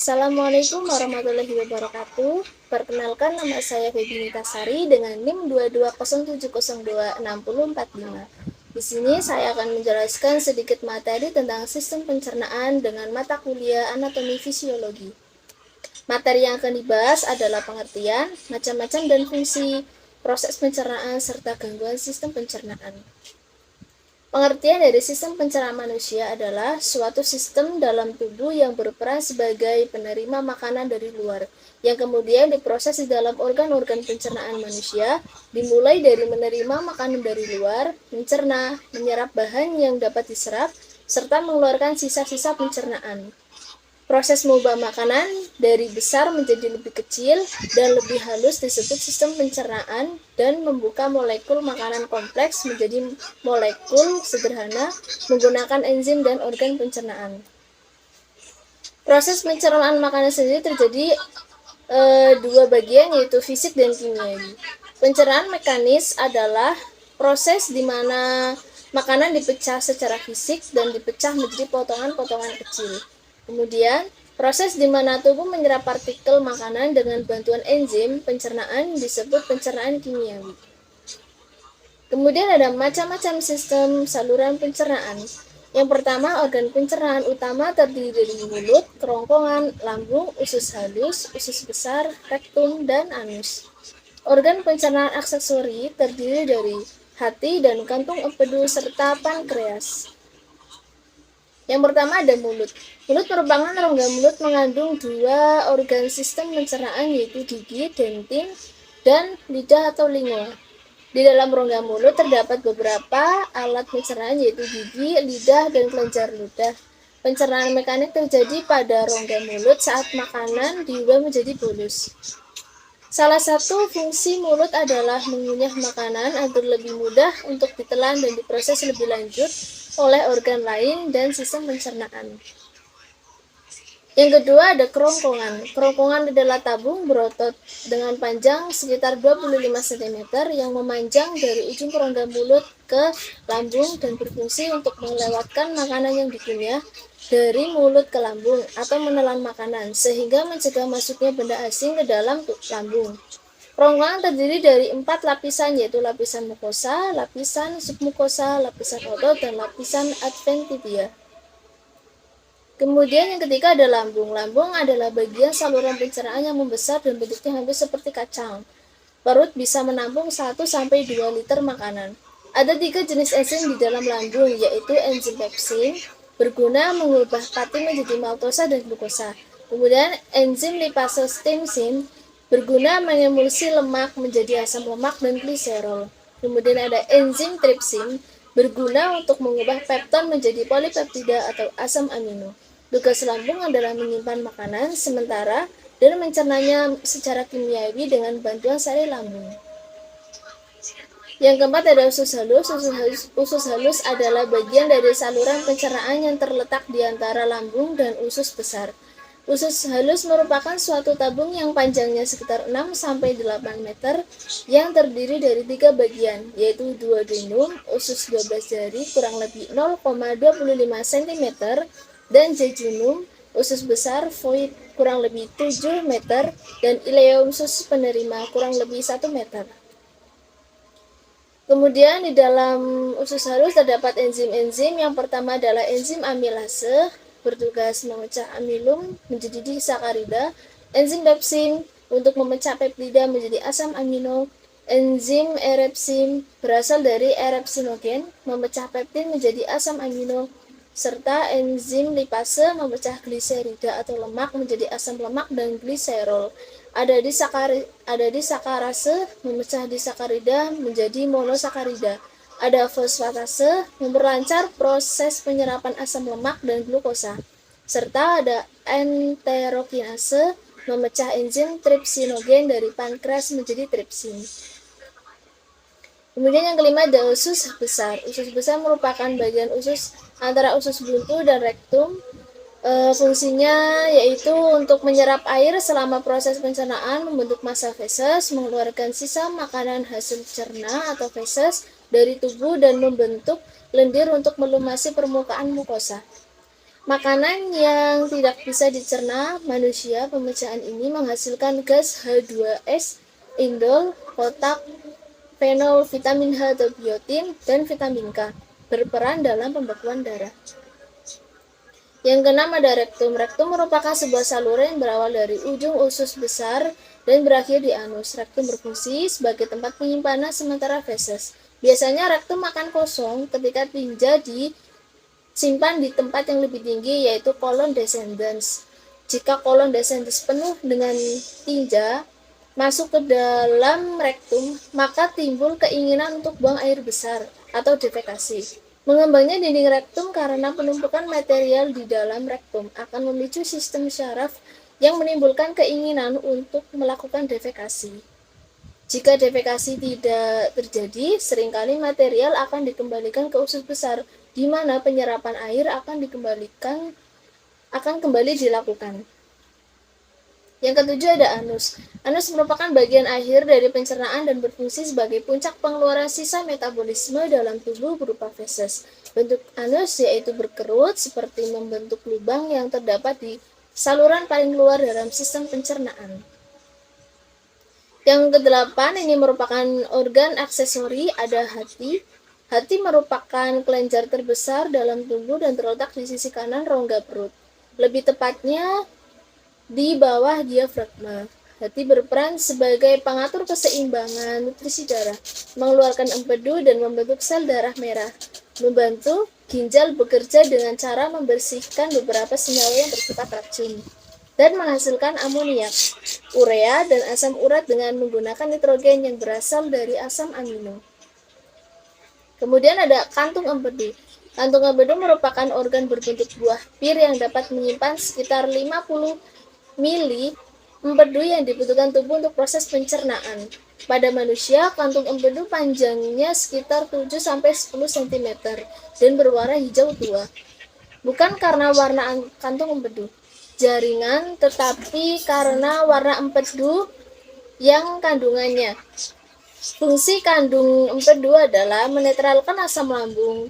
Assalamualaikum warahmatullahi wabarakatuh. Perkenalkan, nama saya Febi Nitasari dengan NIM 220702645. Di sini saya akan menjelaskan sedikit materi tentang sistem pencernaan dengan mata kuliah anatomi fisiologi. Materi yang akan dibahas adalah pengertian, macam-macam dan fungsi proses pencernaan serta gangguan sistem pencernaan. Pengertian dari sistem pencernaan manusia adalah suatu sistem dalam tubuh yang berperan sebagai penerima makanan dari luar, yang kemudian diproses di dalam organ-organ pencernaan manusia, dimulai dari menerima makanan dari luar, mencerna, menyerap bahan yang dapat diserap, serta mengeluarkan sisa-sisa pencernaan. Proses mengubah makanan dari besar menjadi lebih kecil dan lebih halus disebut sistem pencernaan, dan membuka molekul makanan kompleks menjadi molekul sederhana menggunakan enzim dan organ pencernaan. Proses pencernaan makanan sendiri terjadi dua bagian, yaitu fisik dan kimiawi. Pencernaan mekanis adalah proses di mana makanan dipecah secara fisik dan dipecah menjadi potongan-potongan kecil. Kemudian, proses di mana tubuh menyerap partikel makanan dengan bantuan enzim pencernaan disebut pencernaan kimiawi. Kemudian ada macam-macam sistem saluran pencernaan. Yang pertama, organ pencernaan utama terdiri dari mulut, kerongkongan, lambung, usus halus, usus besar, rektum, dan anus. Organ pencernaan aksesori terdiri dari hati dan kantung empedu serta pankreas. Yang pertama ada mulut. Mulut merupakan rongga mulut mengandung dua organ sistem pencernaan, yaitu gigi, dentin, dan lidah atau lingua. Di dalam rongga mulut terdapat beberapa alat pencernaan, yaitu gigi, lidah, dan kelenjar ludah. Pencernaan mekanik terjadi pada rongga mulut saat makanan diubah menjadi bolus. Salah satu fungsi mulut adalah mengunyah makanan agar lebih mudah untuk ditelan dan diproses lebih lanjut oleh organ lain dan sistem pencernaan. Yang kedua ada kerongkongan. Kerongkongan adalah tabung berotot dengan panjang sekitar 25 cm yang memanjang dari ujung rongga mulut ke lambung dan berfungsi untuk melewatkan makanan yang dikunyah dari mulut ke lambung atau menelan makanan, sehingga mencegah masuknya benda asing ke dalam lambung. Kerongkongan terdiri dari 4 lapisan, yaitu lapisan mukosa, lapisan submukosa, lapisan otot, dan lapisan adventitia. Kemudian yang ketiga ada lambung. Lambung adalah bagian saluran pencernaan yang membesar dan bentuknya hampir seperti kacang. Perut bisa menampung 1-2 liter makanan. Ada 3 jenis enzim di dalam lambung, yaitu enzim pepsin, berguna mengubah patin menjadi maltosa dan glukosa. Kemudian enzim lipase stimsin, berguna mengemulsi lemak menjadi asam lemak dan gliserol. Kemudian ada enzim tripsin, berguna untuk mengubah pepton menjadi polipeptida atau asam amino. Tugas lambung adalah menyimpan makanan sementara dan mencernanya secara kimiawi dengan bantuan sari lambung. Yang keempat ada usus halus. Usus halus adalah bagian dari saluran pencernaan yang terletak di antara lambung dan usus besar. Usus halus merupakan suatu tabung yang panjangnya sekitar 6-8 meter yang terdiri dari 3 bagian, yaitu duodenum, usus 12 jari kurang lebih 0,25 cm, dan jejunum, usus besar void kurang lebih 7 meter, dan ileum usus penerima kurang lebih 1 meter. Kemudian di dalam usus halus terdapat enzim-enzim. Yang pertama adalah enzim amilase, bertugas memecah amilum menjadi disakarida. Enzim pepsin untuk memecah peptida menjadi asam amino. Enzim erepsin berasal dari erepsinogen, memecah peptin menjadi asam amino. Serta enzim lipase memecah gliserida atau lemak menjadi asam lemak dan gliserol. Ada di sakarase memecah disakarida menjadi monosakarida. Ada fosfatase memperlancar proses penyerapan asam lemak dan glukosa, serta ada enterokinase memecah enzim tripsinogen dari pankreas menjadi tripsin. Kemudian yang kelima ada usus besar. Usus besar merupakan bagian usus antara usus buntu dan rektum. Fungsinya yaitu untuk menyerap air selama proses pencernaan, membentuk massa feses, mengeluarkan sisa makanan hasil cerna atau feses dari tubuh, dan membentuk lendir untuk melumasi permukaan mukosa. Makanan yang tidak bisa dicerna manusia, pemecahan ini menghasilkan gas H2S, indol, kotak, fenol, vitamin H atau biotin, dan vitamin K berperan dalam pembekuan darah. Yang keenam ada rektum. Rektum merupakan sebuah saluran yang berawal dari ujung usus besar dan berakhir di anus. Rektum berfungsi sebagai tempat penyimpanan sementara feses. Biasanya rektum akan kosong ketika tinja disimpan di tempat yang lebih tinggi, yaitu kolon descendens. Jika kolon descendens penuh dengan tinja masuk ke dalam rektum, maka timbul keinginan untuk buang air besar atau defekasi. Mengembangnya dinding rektum karena penumpukan material di dalam rektum akan memicu sistem syaraf yang menimbulkan keinginan untuk melakukan defekasi. Jika defekasi tidak terjadi, seringkali material akan dikembalikan ke usus besar, di mana penyerapan air akan kembali dilakukan. Yang ketujuh ada anus. Anus merupakan bagian akhir dari pencernaan dan berfungsi sebagai puncak pengeluaran sisa metabolisme dalam tubuh berupa feses. Bentuk anus yaitu berkerut seperti membentuk lubang yang terdapat di saluran paling luar dalam sistem pencernaan. Yang kedelapan ini merupakan organ aksesori, ada hati. Hati merupakan kelenjar terbesar dalam tubuh dan terletak di sisi kanan rongga perut. Lebih tepatnya di bawah diafragma. Hati berperan sebagai pengatur keseimbangan nutrisi darah, mengeluarkan empedu dan membentuk sel darah merah, membantu ginjal bekerja dengan cara membersihkan beberapa senyawa yang bersifat racun, dan menghasilkan amoniak, urea, dan asam urat dengan menggunakan nitrogen yang berasal dari asam amino. Kemudian ada kantung empedu. Kantung empedu merupakan organ berbentuk buah pir yang dapat menyimpan sekitar 50 mili empedu yang dibutuhkan tubuh untuk proses pencernaan. Pada manusia, kantung empedu panjangnya sekitar 7-10 cm dan berwarna hijau tua. Bukan karena warna kantung empedu jaringan, tetapi karena warna empedu yang kandungannya. Fungsi kandung empedu adalah menetralkan asam lambung,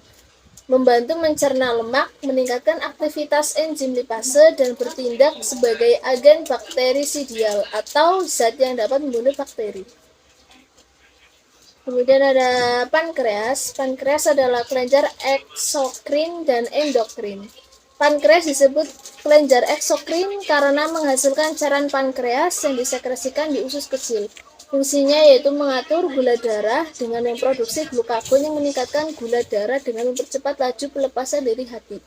membantu mencerna lemak, meningkatkan aktivitas enzim lipase, dan bertindak sebagai agen bakterisidial atau zat yang dapat membunuh bakteri. Kemudian ada pankreas. Pankreas adalah kelenjar eksokrin dan endokrin. Pankreas disebut kelenjar eksokrin karena menghasilkan cairan pankreas yang disekresikan di usus kecil. Fungsinya yaitu mengatur gula darah dengan memproduksi glukagon yang meningkatkan gula darah dengan mempercepat laju pelepasan dari hati.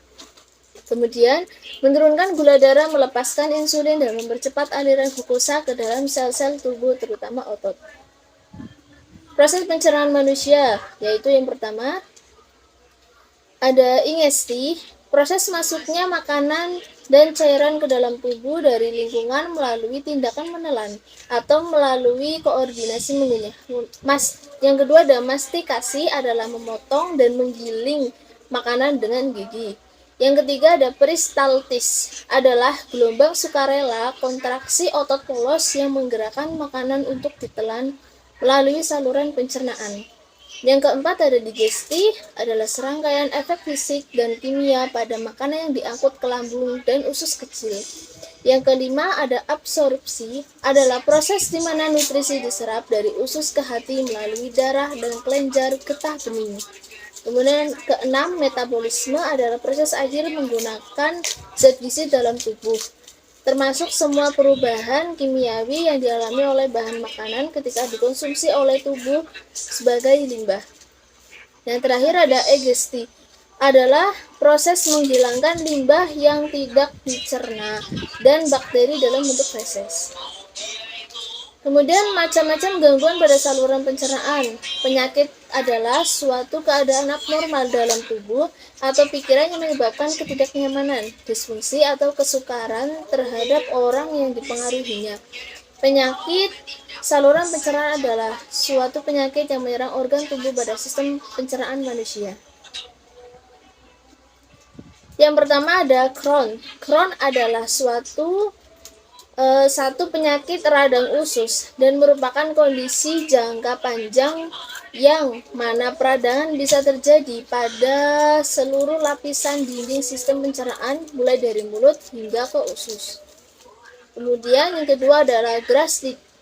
Kemudian, menurunkan gula darah, melepaskan insulin, dan mempercepat aliran glukosa ke dalam sel-sel tubuh, terutama otot. Proses pencernaan manusia, yaitu yang pertama, ada ingesti, proses masuknya makanan dan cairan ke dalam tubuh dari lingkungan melalui tindakan menelan atau melalui koordinasi mengunyah. Yang kedua ada mastikasi, adalah memotong dan menggiling makanan dengan gigi. Yang ketiga ada peristaltis, adalah gelombang sukarela kontraksi otot polos yang menggerakkan makanan untuk ditelan melalui saluran pencernaan. Yang keempat ada digesti, adalah serangkaian efek fisik dan kimia pada makanan yang diangkut ke lambung dan usus kecil. Yang kelima ada absorpsi, adalah proses di mana nutrisi diserap dari usus ke hati melalui darah dan kelenjar getah bening. Kemudian keenam, metabolisme, adalah proses akhir menggunakan zat gizi dalam tubuh, termasuk semua perubahan kimiawi yang dialami oleh bahan makanan ketika dikonsumsi oleh tubuh sebagai limbah. Yang terakhir ada egesti, adalah proses menghilangkan limbah yang tidak dicerna dan bakteri dalam bentuk feses. Kemudian macam-macam gangguan pada saluran pencernaan. Penyakit adalah suatu keadaan abnormal dalam tubuh atau pikiran yang menyebabkan ketidaknyamanan, disfungsi atau kesukaran terhadap orang yang dipengaruhinya. Penyakit saluran pencernaan adalah suatu penyakit yang menyerang organ tubuh pada sistem pencernaan manusia. Yang pertama ada Crohn. Crohn adalah suatu Satu penyakit radang usus dan merupakan kondisi jangka panjang yang mana peradangan bisa terjadi pada seluruh lapisan dinding sistem pencernaan mulai dari mulut hingga ke usus. Kemudian yang kedua adalah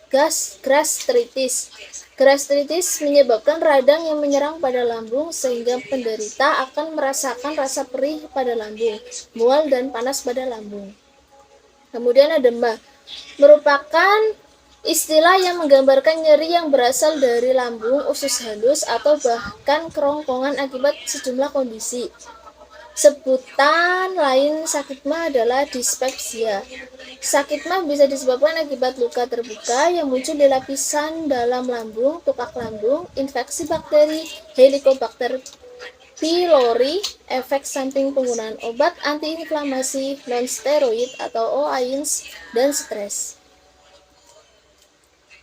gastritis. Gastritis menyebabkan radang yang menyerang pada lambung sehingga penderita akan merasakan rasa perih pada lambung, mual dan panas pada lambung. Kemudian ada merupakan istilah yang menggambarkan nyeri yang berasal dari lambung, usus halus, atau bahkan kerongkongan akibat sejumlah kondisi. Sebutan lain sakit mah adalah dispepsia. Sakit mah bisa disebabkan akibat luka terbuka yang muncul di lapisan dalam lambung, tukak lambung, infeksi bakteri Helicobacter pylori, efek samping penggunaan obat antiinflamasi non-steroid atau OAINS, dan stres.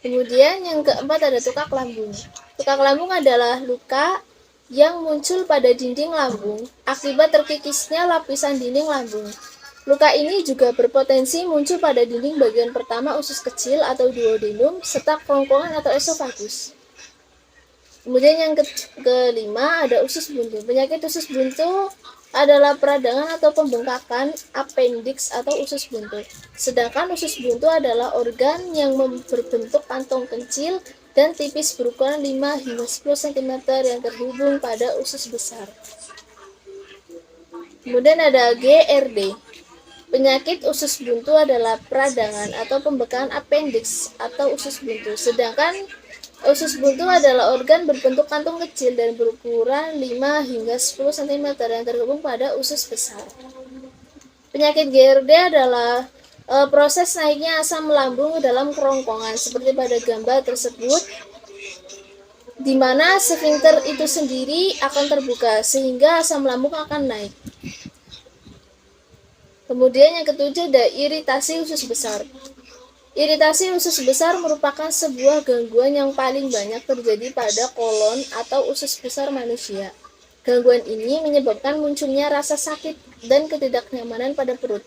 Kemudian yang keempat ada tukak lambung. Tukak lambung adalah luka yang muncul pada dinding lambung akibat terkikisnya lapisan dinding lambung. Luka ini juga berpotensi muncul pada dinding bagian pertama usus kecil atau duodenum serta kerongkongan atau esofagus. Kemudian yang kelima ada usus buntu. Penyakit usus buntu adalah peradangan atau pembengkakan appendix atau usus buntu. Sedangkan usus buntu adalah organ yang berbentuk kantong kecil dan tipis berukuran 5 hingga 10 cm yang terhubung pada usus besar. Kemudian ada GRD. Penyakit usus buntu adalah peradangan atau pembekakan appendix atau usus buntu. Sedangkan usus buntu adalah organ berbentuk kantung kecil dan berukuran 5 hingga 10 cm yang terhubung pada usus besar. Penyakit GRD adalah proses naiknya asam lambung dalam kerongkongan seperti pada gambar tersebut, di mana sfinkter itu sendiri akan terbuka sehingga asam lambung akan naik. Kemudian yang ketujuh ada iritasi usus besar. Iritasi usus besar merupakan sebuah gangguan yang paling banyak terjadi pada kolon atau usus besar manusia. Gangguan ini menyebabkan munculnya rasa sakit dan ketidaknyamanan pada perut.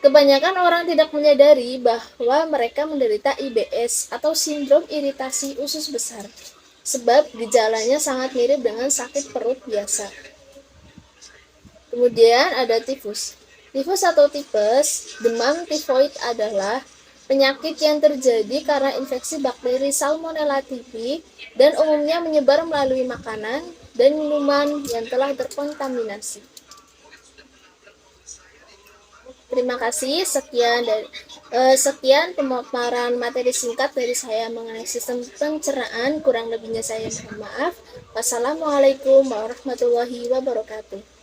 Kebanyakan orang tidak menyadari bahwa mereka menderita IBS atau sindrom iritasi usus besar, sebab gejalanya sangat mirip dengan sakit perut biasa. Kemudian ada tifus. Tifus atau tipes, demam tifoid adalah penyakit yang terjadi karena infeksi bakteri Salmonella typhi dan umumnya menyebar melalui makanan dan minuman yang telah terkontaminasi. Terima kasih, sekian pemaparan materi singkat dari saya mengenai sistem pencernaan. Kurang lebihnya saya mohon maaf. Wassalamualaikum warahmatullahi wabarakatuh.